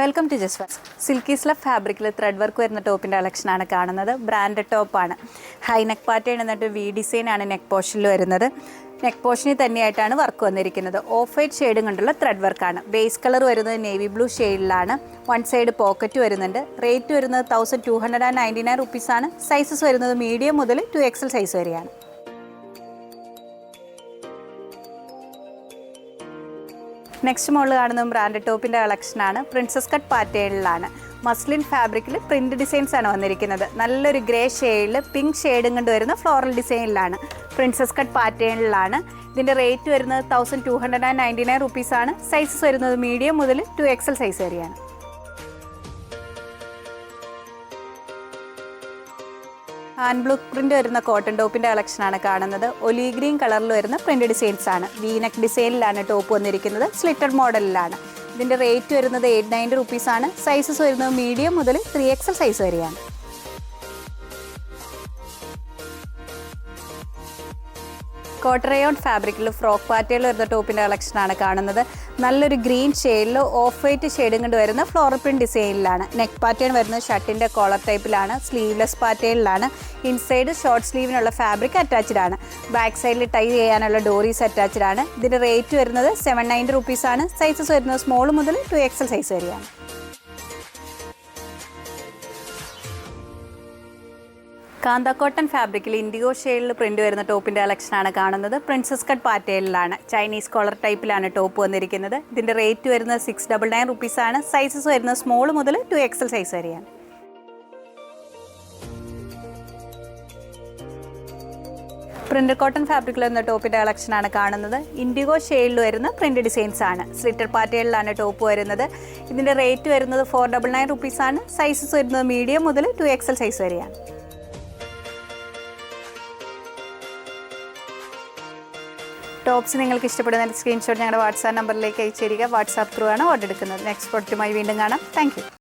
Welcome to just ones. Silky slub ഫാബ്രിക്കിൽ thread work വരുന്ന ടോപ്പിൻ്റെ കളക്ഷനാണ് കാണുന്നത്. ബ്രാൻഡഡ് ടോപ്പാണ്. ഹൈ നെക്ക് പാറ്റേൺ എന്നിട്ട് വി ഡിസൈനാണ് നെക്ക് പോർഷനിൽ വരുന്നത്. നെക്ക് പോർഷനിൽ തന്നെയായിട്ടാണ് വർക്ക് വന്നിരിക്കുന്നത്. ഓഫ് വൈറ്റ് ഷെയ്ഡും കൊണ്ടുള്ള ത്രെഡ് വർക്കാണ്. ബേസ് കളർ വരുന്നത് നേവി ബ്ലൂ ഷെയ്ഡിലാണ്. വൺ സൈഡ് പോക്കറ്റ് വരുന്നുണ്ട്. റേറ്റ് വരുന്നത് 1299 റുപ്പീസാണ്. സൈസസ് വരുന്നത് മീഡിയം മുതൽ 2XL സൈസ് വരെയാണ്. നെക്സ്റ്റ് മോഡൽ കാണുന്നത് ബ്രാൻഡഡ് ടോപ്പിൻ്റെ കളക്ഷനാണ്. പ്രിൻസസ് കട്ട് പാറ്റേണിലാണ്. മസ്ലിൻ ഫാബ്രിക്കിൽ പ്രിൻറ്റ് ഡിസൈൻസ് ആണ് വന്നിരിക്കുന്നത്. നല്ലൊരു ഗ്രേ ഷെയ്ഡിൽ പിങ്ക് ഷെയ്ഡും കൊണ്ട് വരുന്ന ഫ്ലോറൽ ഡിസൈനിലാണ്. പ്രിൻസസ് കട്ട് പാറ്റേണിലാണ്. ഇതിൻ്റെ റേറ്റ് വരുന്നത് 1299 റുപ്പീസാണ്. സൈസസ് വരുന്നത് മീഡിയം മുതൽ 2XL സൈസ് വരെയാണ്. ഹാൻഡ് ബ്ലോക്ക് പ്രിൻ്റ് വരുന്ന കോട്ടൺ ടോപ്പിൻ്റെ കളക്ഷനാണ് കാണുന്നത്. ഒലി ഗ്രീൻ കളറിൽ വരുന്ന പ്രിൻ്റ് ഡിസൈൻസ് ആണ്. വീനെക്ക് ഡിസൈനിലാണ് ടോപ്പ് വന്നിരിക്കുന്നത്. സ്ലിറ്റഡ് മോഡലിലാണ്. ഇതിൻ്റെ റേറ്റ് വരുന്നത് 890 റുപ്പീസാണ്. സൈസസ് വരുന്നത് മീഡിയം മുതൽ 3XL സൈസ് വരെയാണ്. കോട്ടറയോൺ ഫാബ്രിക്കിൽ ഫ്രോക്ക് പാറ്റേണിൽ വരുന്ന ടോപ്പിൻ്റെ കളക്ഷനാണ് കാണുന്നത്. നല്ലൊരു ഗ്രീൻ ഷെയ്ഡിൽ ഓഫ് വൈറ്റ് ഷെയ്ഡും കൊണ്ട് വരുന്ന ഫ്ലോറൽ പ്രിൻറ്റ് ഡിസൈനിലാണ്. നെക്ക് പാറ്റേൺ വരുന്നത് ഷർട്ടിൻ്റെ കോളർ ടൈപ്പിലാണ്. സ്ലീവ്ലെസ് പാറ്റേണിലാണ്. ഇൻസൈഡ് ഷോർട്ട് സ്ലീവിനുള്ള ഫാബ്രിക് അറ്റാച്ച്ഡ് ആണ്. ബാക്ക് സൈഡിൽ ടൈ ചെയ്യാനുള്ള ഡോറീസ് അറ്റാച്ച്ഡ് ആണ്. ഇതിൻ്റെ റേറ്റ് വരുന്നത് 790 റുപ്പീസാണ്. സൈസസ് വരുന്നത് സ്മോൾ മുതൽ 2XL സൈസ് വരെയാണ്. കാന്ത കോട്ടൺ ഫാബ്രിക്കിൽ ഇൻഡിഗോ ഷെയ്ഡിൽ പ്രിൻ്റ് വരുന്ന ടോപ്പിൻ്റെ കളക്ഷനാണ് കാണുന്നത്. പ്രിൻസസ് കട്ട് പാറ്റേണിലാണ്. ചൈനീസ് കോളർ ടൈപ്പിലാണ് ടോപ്പ് വന്നിരിക്കുന്നത്. ഇതിൻ്റെ റേറ്റ് വരുന്നത് 699 റുപ്പീസാണ്. സൈസസ് വരുന്നത് സ്മോൾ മുതൽ 2XL സൈസ് വരെയാണ്. പ്രിൻ്റഡ് കോട്ടൺ ഫാബ്രിക്കിൽ വരുന്ന ടോപ്പിൻ്റെ കളക്ഷനാണ് കാണുന്നത്. ഇൻഡിഗോ ഷെയ്ഡിൽ വരുന്ന പ്രിൻ്റ് ഡിസൈൻസ് ആണ്. സ്ലിറ്റഡ് പാറ്റേണിലാണ് ടോപ്പ് വരുന്നത്. ഇതിൻ്റെ റേറ്റ് വരുന്നത് 499 റുപ്പീസാണ്. സൈസസ് വരുന്നത് മീഡിയം മുതൽ 2XL സൈസ് വരെയാണ്. ടോപ്സ് നിങ്ങൾക്ക് ഇഷ്ടപ്പെടുന്ന സ്ക്രീൻഷോട്ട് ഞങ്ങളുടെ വാട്സാപ്പ് നമ്പറിലേക്ക് അയച്ചു തരിക. വാട്സാപ്പ് ത്രൂ ആണ് ഓർഡർ എടുക്കുന്നത്. നെക്സ്റ്റ് പ്രൊഡക്റ്റുമായി വീണ്ടും കാണാം. Thank you.